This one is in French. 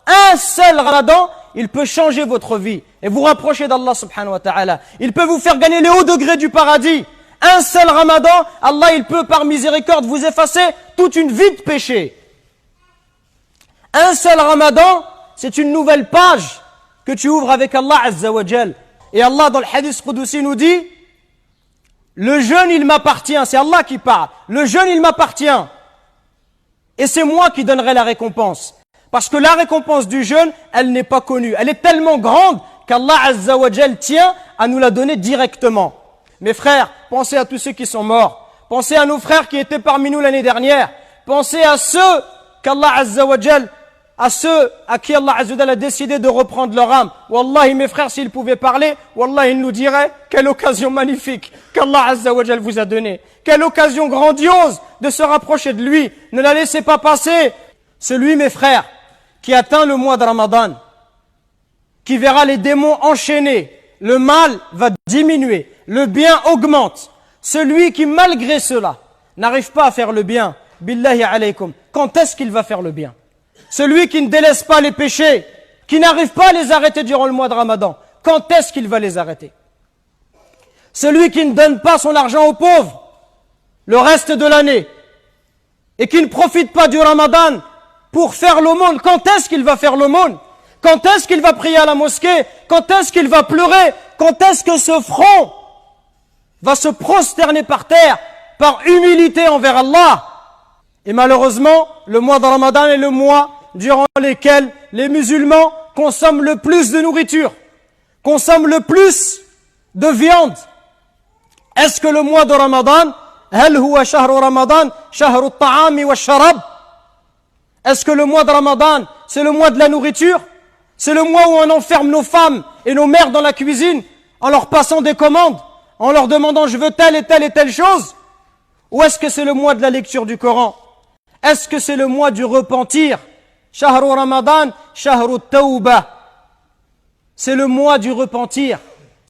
un seul Ramadan, il peut changer votre vie et vous rapprocher d'Allah subhanahu wa ta'ala. Il peut vous faire gagner les hauts degrés du paradis. Un seul Ramadan, Allah il peut par miséricorde vous effacer toute une vie de péché. Un seul Ramadan, c'est une nouvelle page que tu ouvres avec Allah Azza wa Jal. Et Allah dans le hadith Qudusi nous dit, le jeûne il m'appartient, c'est Allah qui parle. Le jeûne il m'appartient. Et c'est moi qui donnerai la récompense. Parce que la récompense du jeûne, elle n'est pas connue. Elle est tellement grande qu'Allah Azza wa Jal tient à nous la donner directement. Mes frères, pensez à tous ceux qui sont morts. Pensez à nos frères qui étaient parmi nous l'année dernière. Pensez à ceux qu'Allah Azza wa Jal, à ceux à qui Allah Azza wa Jal a décidé de reprendre leur âme. Wallahi, mes frères, s'ils pouvaient parler, Wallahi, ils nous diraient quelle occasion magnifique qu'Allah Azza wa Jal vous a donnée. Quelle occasion grandiose de se rapprocher de lui. Ne la laissez pas passer. Celui, mes frères, qui atteint le mois de Ramadan, qui verra les démons enchaînés, le mal va diminuer, le bien augmente. Celui qui, malgré cela, n'arrive pas à faire le bien, billahi alaykum, quand est-ce qu'il va faire le bien? Celui qui ne délaisse pas les péchés, qui n'arrive pas à les arrêter durant le mois de Ramadan, quand est-ce qu'il va les arrêter? Celui qui ne donne pas son argent aux pauvres le reste de l'année et qui ne profite pas du Ramadan pour faire l'aumône, quand est-ce qu'il va faire l'aumône? Quand est-ce qu'il va prier à la mosquée? Quand est-ce qu'il va pleurer? Quand est-ce que ce front va se prosterner par terre par humilité envers Allah? Et malheureusement, le mois de Ramadan est le mois durant lequel les musulmans consomment le plus de nourriture, consomment le plus de viande. Est-ce que le mois de Ramadan, هل هو شهر رمضان شهر الطعام والشراب? Est-ce que le mois de Ramadan, c'est le mois de la nourriture? C'est le mois où on enferme nos femmes et nos mères dans la cuisine en leur passant des commandes, en leur demandant je veux telle et telle chose? Ou est-ce que c'est le mois de la lecture du Coran? Est-ce que c'est le mois du repentir? Shahru Ramadan, Shahru Tawbah. C'est le mois du repentir.